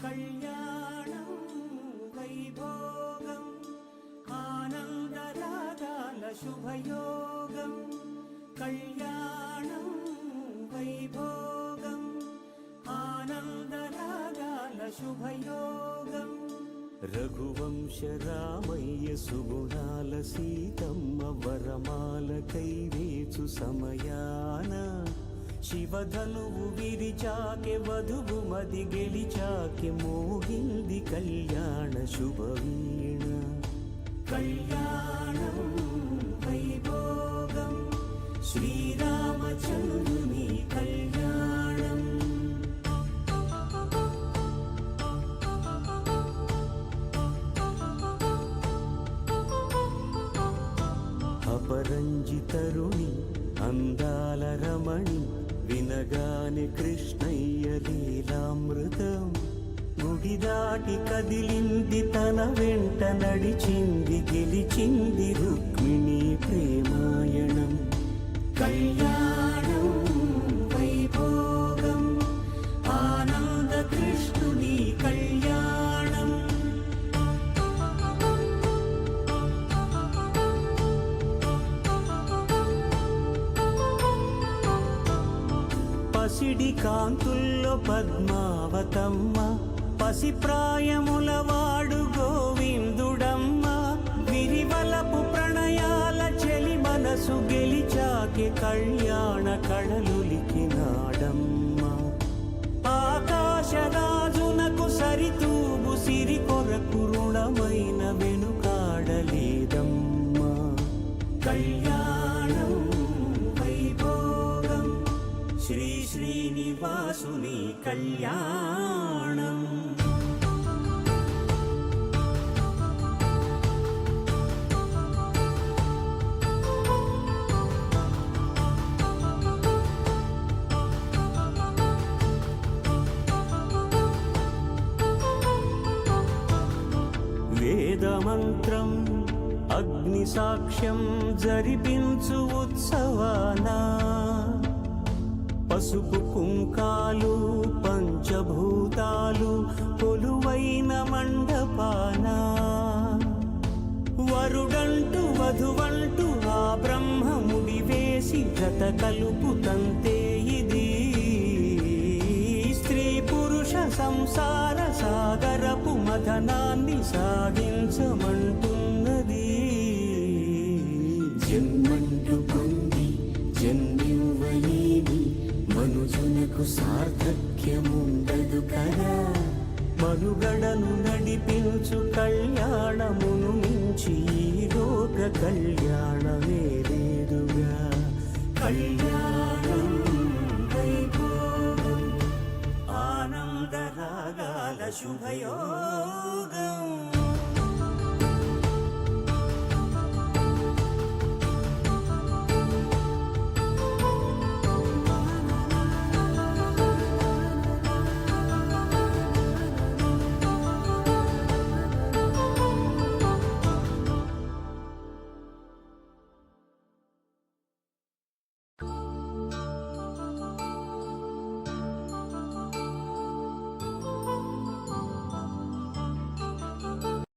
కళ్యాణం వైభోగం ఆనందరాగాల శుభయోగం కళ్యాణం వైభోగం ఆనందరాగాల శుభయోగం రఘువంశ రామయ్య సుగుణాల సీతమ్మ వరమాల కైవేచు సమయాన శివధనువు విరిచాకె వధువు మది గెలిచాకె మోగింది కళ్యాణ శుభవీణ కళ్యాణం వైభోగం శ్రీరామచంద్రుని కళ్యాణం అపరంజితరుణి అందాల రమణి వినగానే కృష్ణయ్య లీలామృతం గుడి దాటి కదిలింది తన వెంట నడిచింది గెలిచింది రుక్మిణి ప్రేమాయణం కళ్యాణం వైభోగం ఆనంద కృష్ణుని కళ్యాణం పసిడి కాంతుల్లో పద్మావతమ్మ పసిప్రాయముల వాడు గోవిందుడమ్మ విరివలపు ప్రణయాల చెలి మనసు గెలిచాకె కళ్యాణ కళలులికినాడమ్మ ఆకాశరాజునకు సరితూబు సిరి కొరకు రుణమైన వెనుకాడలేదమ్మ కళ్యాణం వైభోగం శ్రీ శ్రీనివాసుని కళ్యాణం వేదమంత్రం అగ్ని సాక్ష్యం జరిపించు ఉత్సవానా పసుపు కుంకాలు పంచభూతాలు కొలువైన మండపాన వరుడంటూ వధువంటూ ఆ బ్రహ్మముడి వేసి జత కలుపు తంతే ఇది స్త్రీ పురుష సంసార సాగరపు మథనాన్ని సాగించమంటున్నది జన్మంటూ పొంది జన్మివ్వలేని మనుజునకు సార్థక్యముండదు కదా మనుగడను నడిపించు కళ్యాణమును మించి ఈ లోక కళ్యాణమే లేదుగా కళ్యాణం వైభోగం ఆనందరాగాల శుభయోగం